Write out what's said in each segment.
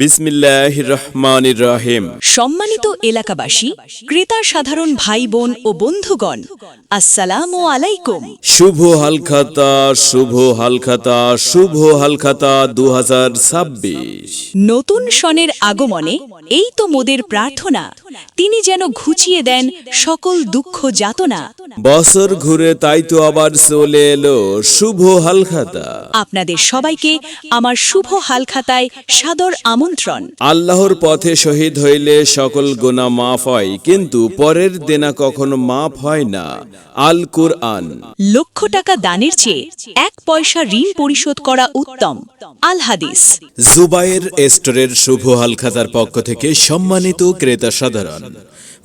বিসমিল্লাহির রহমানির রহিম। সম্মানিত এলাকাবাসী, ক্রেতা সাধারণ ভাই বোন ও বন্ধুগণ, আসসালামু আলাইকুম। শুভ হালখাতা, শুভ হালখাতা, শুভ হালখাতা 2026। নতুন সনের আগমনে এই তো মোদের প্রার্থনা, তিনি যেন ঘুচিয়ে দেন সকল দুঃখ যাতনা। বছর ঘুরে তাই তো আবার চলে এলো শুভ হালখাতা। আপনাদের সবাইকে আমার শুভ হালখাতায় সাদর আমন্ত্রণ। আল্লাহর পথে শহীদ হইলে সকল গুনাহ মাফ হয়, কিন্তু পরের দেনা কখনো মাফ হয় না। আল কুরআন। লক্ষ টাকা দানের চেয়ে 1 পয়সা ঋণ পরিশোধ করা উত্তম। আল হাদিস। জুবায়ের স্টোরের শুভ হালখাতার পক্ষ থেকে সম্মানিত ক্রেতা সাধারণ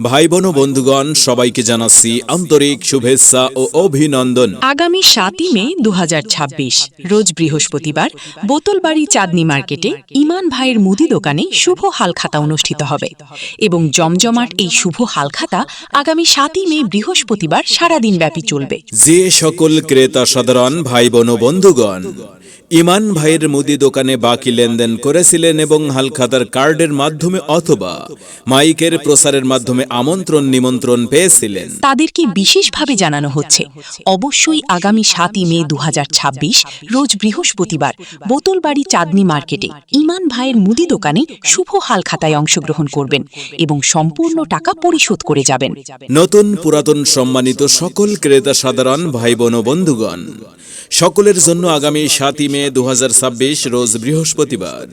ভাই বোন ও বন্ধুগণ, সবাইকে জানাচ্ছি আন্তরিক শুভেচ্ছা ও অভিনন্দন। আগামী 7 মে 2026 রোজ বৃহস্পতিবার বোতলবাড়ি চাঁদনী মার্কেটে ইমান ভাইয়ের মুদি দোকানে শুভ হালখাতা অনুষ্ঠিত হবে এবং জমজমাট এই শুভ হালখাতা আগামী 7 মে বৃহস্পতিবার সারাদিন ব্যাপী চলবে। যে সকল ক্রেতা সাধারণ ভাই বোন ও বন্ধুগণ ইমান ভাইয়ের মুদি দোকানে বাকি লেনদেন করেছিলেন এবং হালখাতার কার্ডের মাধ্যমে অথবা মাইকের প্রচারের মাধ্যমে আমন্ত্রণ নিমন্ত্রণ পেয়েছিলেন, তাদেরকে বিশেষভাবে জানানো হচ্ছে অবশ্যই আগামী 7 মে 2026 রোজ বৃহস্পতিবার বোতলবাড়ি চাঁদনী মার্কেটে ইমান ভাইয়ের মুদি দোকানে শুভ হালখাতায় অংশগ্রহণ করবেন এবং সম্পূর্ণ টাকা পরিশোধ করে যাবেন। নতুন পুরাতন সম্মানিত সকল ক্রেতা সাধারণ ভাই বোন ও বন্ধুগণ, সকলের জন্য আগামী 7 মে 2026 রোজ বৃহস্পতিবার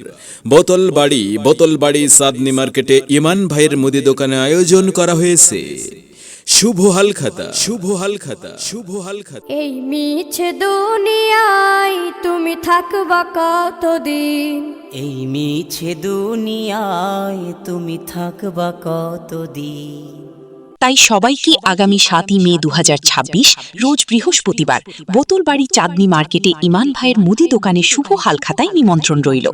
বোতলবাড়ি চাঁদনী মার্কেটে ইমান ভাইয়ের মুদি দোকানে আয়োজন করা হয়েছে শুভ হালখাতা, শুভ হালখাতা, শুভ হালখাতা। এই মিছে দুনিয়ায় তুমি থাকবা কতদিন, এই মিছে দুনিয়ায় তুমি থাকবা কতদিন। তাই সবাইকে আগামী 7 মে 2026 রোজ বৃহস্পতিবার বোতলবাড়ি চাঁদনী মার্কেটে ইমান ভাইয়ের মুদি দোকানে শুভ হালখাতায় নিমন্ত্রণ রইল।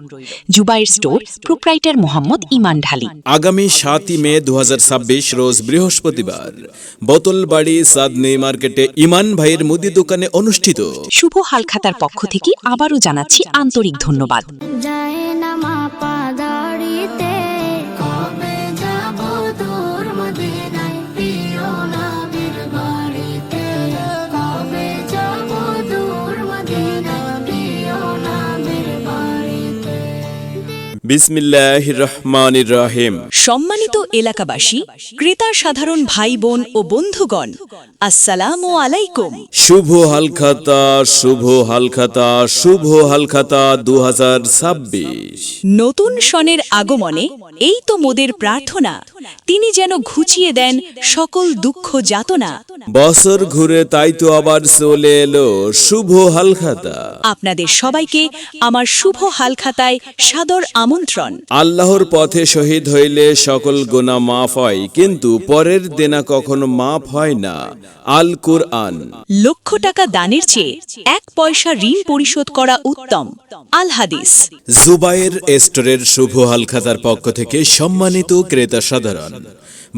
জুবায়ের স্টোর, প্রোপ্রাইটার মোহাম্মদ ইমান ঢালি। আগামী 7 মে 2026 রোজ বৃহস্পতিবার বোতলবাড়ি চাঁদনী মার্কেটে ইমান ভাইয়ের মুদি দোকানে অনুষ্ঠিত শুভ হালখাতার পক্ষ থেকে আবারও জানাচ্ছি আন্তরিক ধন্যবাদ। যায় না মা পাদাড়িতে, কবে যাব দূর মদিনায় প্রিয় নবীর বাড়িতে, কবে যাব দূর মদিনায় প্রিয় নবীর বাড়িতে। বিসমিল্লাহির রহমানির রহিম। সম্মানিত এলাকাবাসী, ক্রেতা সাধারণ ভাই বোন ও বন্ধুগণ, আসসালামু আলাইকুম। শুভ হালখাতা, শুভ হালখাতা, শুভ হালখাতা 2026। নতুন সনের আগমনে এই তো মোদের প্রার্থনা, তিনি যেন ঘুচিয়ে দেন সকল দুঃখ যাতনা। বছর ঘুরে তাই তো আবার চলে এলো শুভ হালখাতা। আপনাদের সবাইকে আমার শুভ হালখাতায় সাদর আমন্ত্রণ। আল্লাহর পথে শহীদ হইলে সকল গুনাহ মাফ হয়, কিন্তু পরের দেনা কখনো মাফ হয় না। আল কুরআন। লক্ষ টাকা দানের চেয়ে 1 পয়সা ঋণ পরিশোধ করা উত্তম। আল হাদিস। জুবায়ের স্টোরের শুভ হালখাতার পক্ষ থেকে সম্মানিত ক্রেতা সাধারণ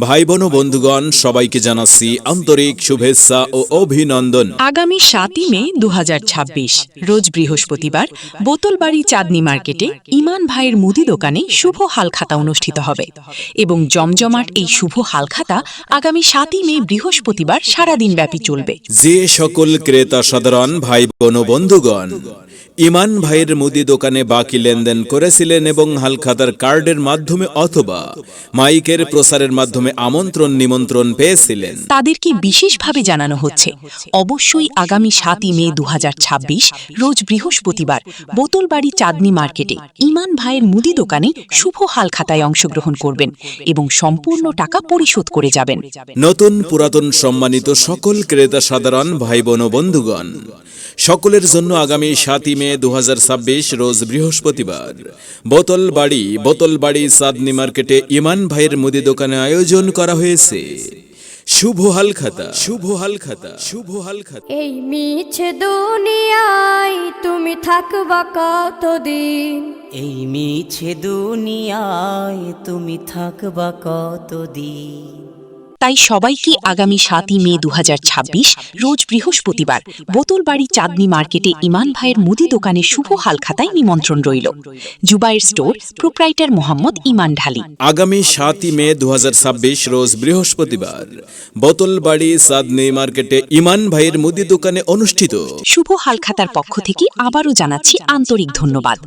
ভাই বোন ও বন্ধুগণ, সবাইকে জানাচ্ছি আন্তরিক শুভেচ্ছা ও অভিনন্দন। আগামী 7 মে 2026 রোজ বৃহস্পতিবার বোতলবাড়ি চাঁদনী মার্কেটে ইমান ভাইয়ের মুদি দোকানে শুভ হালখাতা অনুষ্ঠিত হবে এবং জমজমাট এই শুভ হালখাতা আগামী 7 মে বৃহস্পতিবার সারাদিন ব্যাপী চলবে। যে সকল ক্রেতা সাধারণ ভাই বোন ও বন্ধুগণ ইমান ভাইয়ের মুদি দোকানে বাকি লেনদেন করেছিলেন এবং হালখাতার কার্ডের মাধ্যমে অথবা মাইকের প্রচারের মাধ্যমে আমন্ত্রণ নিমন্ত্রণ পেয়েছিলেন, তাদেরকে বিশেষভাবে জানানো হচ্ছে অবশ্যই আগামী 7 মে 2026 রোজ বৃহস্পতিবার বোতলবাড়ি চাঁদনী মার্কেটে ইমান ভাইয়ের মুদি দোকানে শুভ হালখাতায় অংশগ্রহণ করবেন এবং সম্পূর্ণ টাকা পরিশোধ করে যাবেন। নতুন পুরাতন সম্মানিত সকল ক্রেতা সাধারণ ভাই বোন ও বন্ধুগণ, সকলের জন্য আগামী 7 মে 2026 রোজ বৃহস্পতিবার বোতলবাড়ি চাঁদনী মার্কেটে ইমান ভাইয়ের মুদি দোকানে আয়োজন করা হয়েছে শুভ হালখাতা, শুভ হালখাতা, শুভ হালখাতা। এই মিছে দুনিয়ায় তুমি থাকবা কতদিন, এই মিছে দুনিয়ায় তুমি থাকবা কতদিন। তাই সবাইকে আগামী 7ই মে 2026 রোজ বৃহস্পতিবার বোতলবাড়ি চাঁদনী মার্কেটে ইমান ভাইয়ের মুদি দোকানে শুভ হালখাতায় নিমন্ত্রণ রইল। জুবাইর স্টোর, প্রোপ্রাইটার মোহাম্মদ ইমান ঢালি। আগামী 7ই মে 2026 রোজ বৃহস্পতিবার বোতলবাড়ি চাঁদনী মার্কেটে ইমান ভাইয়ের মুদি দোকানে অনুষ্ঠিত শুভ হালখাতার পক্ষ থেকে আবারও জানাচ্ছি আন্তরিক ধন্যবাদ।